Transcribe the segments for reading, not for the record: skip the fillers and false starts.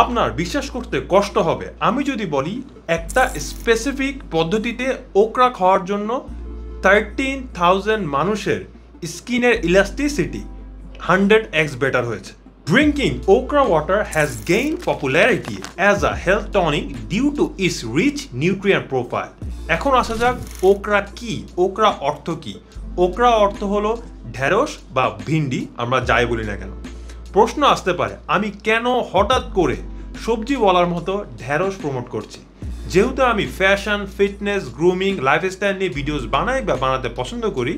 আপনার বিশ্বাস করতে কষ্ট হবে আমি যদি বলি একটা স্পেসিফিক পদ্ধতিতে ওকরা খাওয়ার জন্য 13,000 মানুষের স্কিনের ইলাস্টিসিটি 100x বেটার হয়েছে। Drinking okra water has gained popularity as a health tonic due to its rich nutrient profile. এখন আসা যাক ওকরা কি, ওকরা অর্থ কি? ওকরা অর্থ হলো ঢেঁড়স বা ভিন্ডি, আমরা যাই বলি না কেন। প্রশ্ন আসতে পারে আমি কেন হঠাৎ করে সবজি বলার মতো ঢেঁড়স প্রমোট করছি? যেহেতু আমি ফ্যাশন, ফিটনেস, গ্রুমিং, লাইফস্টাইল নিয়ে ভিডিওস বানাই বা বানাতে পছন্দ করি,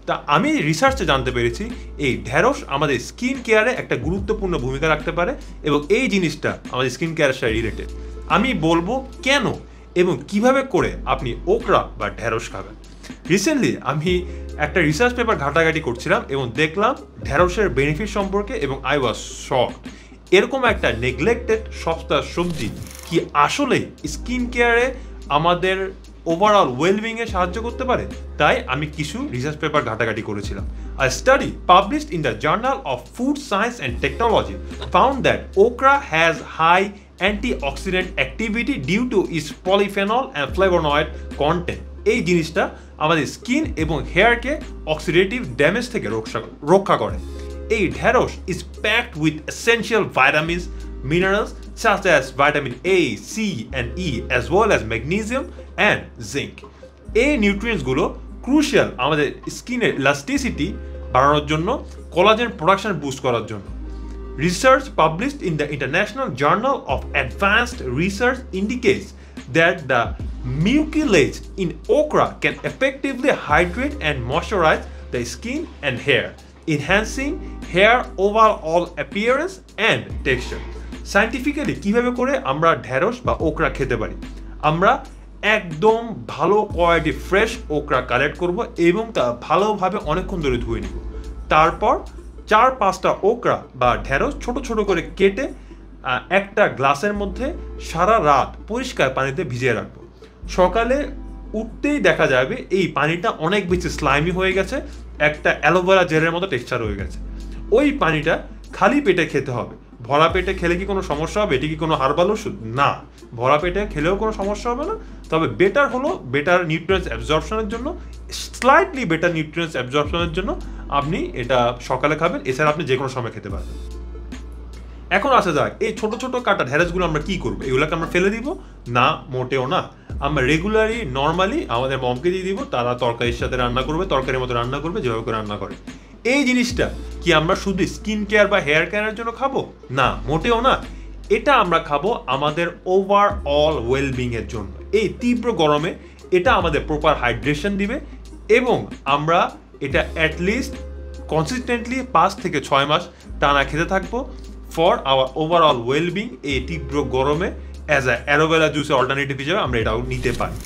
তা আমি রিসার্চে জানতে পেরেছি এই ঢেঁড়স আমাদের স্কিন কেয়ারে একটা গুরুত্বপূর্ণ ভূমিকা রাখতে পারে এবং এই জিনিসটা আমাদের স্কিন কেয়ারের সাথে রিলেটেড। আমি বলবো কেন এবং কিভাবে করে আপনি ওকরা বা ঢেঁড়স খাবেন। রিসেন্টলি আমি একটা রিসার্চ পেপার ঘাটাঘাটি করছিলাম এবং দেখলাম ঢেঁড়সের বেনিফিট সম্পর্কে এবং আই ওয়াজ শকড। এরকম একটা নেগলেক্টেড সস্তা সবজি কি আসলে স্কিন কেয়ারে আমাদের ওভারঅল ওয়েলবিংয়ে সাহায্য করতে পারে? তাই আমি কিছু রিসার্চ পেপার ঘাটাঘাটি করেছিলাম। A study published in the Journal of Food Science and Technology found that okra has high antioxidant activity due to its polyphenol and flavonoid content. এই জিনিসটা আমাদের স্কিন এবং হেয়ারকে অক্সিডেটিভ ড্যামেজ থেকে রক্ষা করে। এই ঢেঁড়স is packed with essential vitamins, minerals such as vitamin A, C and E as well as magnesium and zinc. এই নিউট্রিয়েন্টসগুলো ক্রুশিয়াল আমাদের স্কিনের ইলাস্টিসিটি বাড়ানোর জন্য, কোলাজেন প্রোডাকশন বুস্ট করার জন্য। Research published in the International Journal of Advanced Research indicates that the mucilage in okra can effectively hydrate and moisturize the skin and hair, enhancing hair overall appearance and texture. Scientifically কিভাবে করে আমরা ঢেঁড়স বা okra খেতে পারি? আমরা একদম ভালো কোয়ালিটি ফ্রেশ ওকরা কালেক্ট করব এবং তা ভালোভাবে অনেকক্ষণ ধরে ধুয়ে নিব। তারপর 4-5টা ওকরা বা ঢেঁড়স ছোট ছোট করে কেটে একটা গ্লাসের মধ্যে সারা রাত পরিষ্কার পানিতে ভিজিয়ে রাখবো। সকালে উঠতেই দেখা যাবে এই পানিটা অনেক বেশি স্লাইমি হয়ে গেছে, একটা অ্যালোভেরা জেলের মতো টেক্সচার হয়ে গেছে। ওই পানিটা খালি পেটে খেতে হবে। ভরা পেটে খেলে কি কোনো সমস্যা হবে? এটি কি কোনো হার্বাল ওষুধ? না, ভরা পেটে খেলেও কোনো সমস্যা হবে না। তবে বেটার হলো বেটার নিউট্রিয়েন্টস অ্যাবজর্পশনের জন্য, স্লাইটলি বেটার নিউট্রিয়েন্টস অ্যাবজর্পশনের জন্য আপনি এটা সকালে খাবেন। এছাড়া আপনি যে কোনো সময় খেতে পারবেন। এখন আসা যাক এই ছোট ছোট কাটা ঢেঁড়সগুলো আমরা কি করবো? এগুলোকে আমরা ফেলে দিব? না, মোটেও না। আমরা রেগুলারলি নর্মালি আমাদের মমকে দিয়ে দিব, তারা তরকারির সাথে রান্না করবে, তরকারির মতো রান্না করবে যেভাবে করে রান্না করে। এই জিনিসটা কি আমরা শুধু স্কিন কেয়ার বা হেয়ার কেয়ারের জন্য খাবো? না, মোটেও না। এটা আমরা খাবো আমাদের ওভারঅল ওয়েলবিং এর জন্য। এই তীব্র গরমে এটা আমাদের প্রপার হাইড্রেশন দিবে এবং আমরা এটা অ্যাটলিস্ট কনসিস্টেন্টলি 5 থেকে 6 মাস টানা খেতে থাকবো ফর আওয়ার ওভারঅল ওয়েলবিং। এই তীব্র গরমে অ্যাজ অ্যালোভেরা জুসের অল্টারনেটিভ হিসেবে আমরা এটাও নিতে পারি।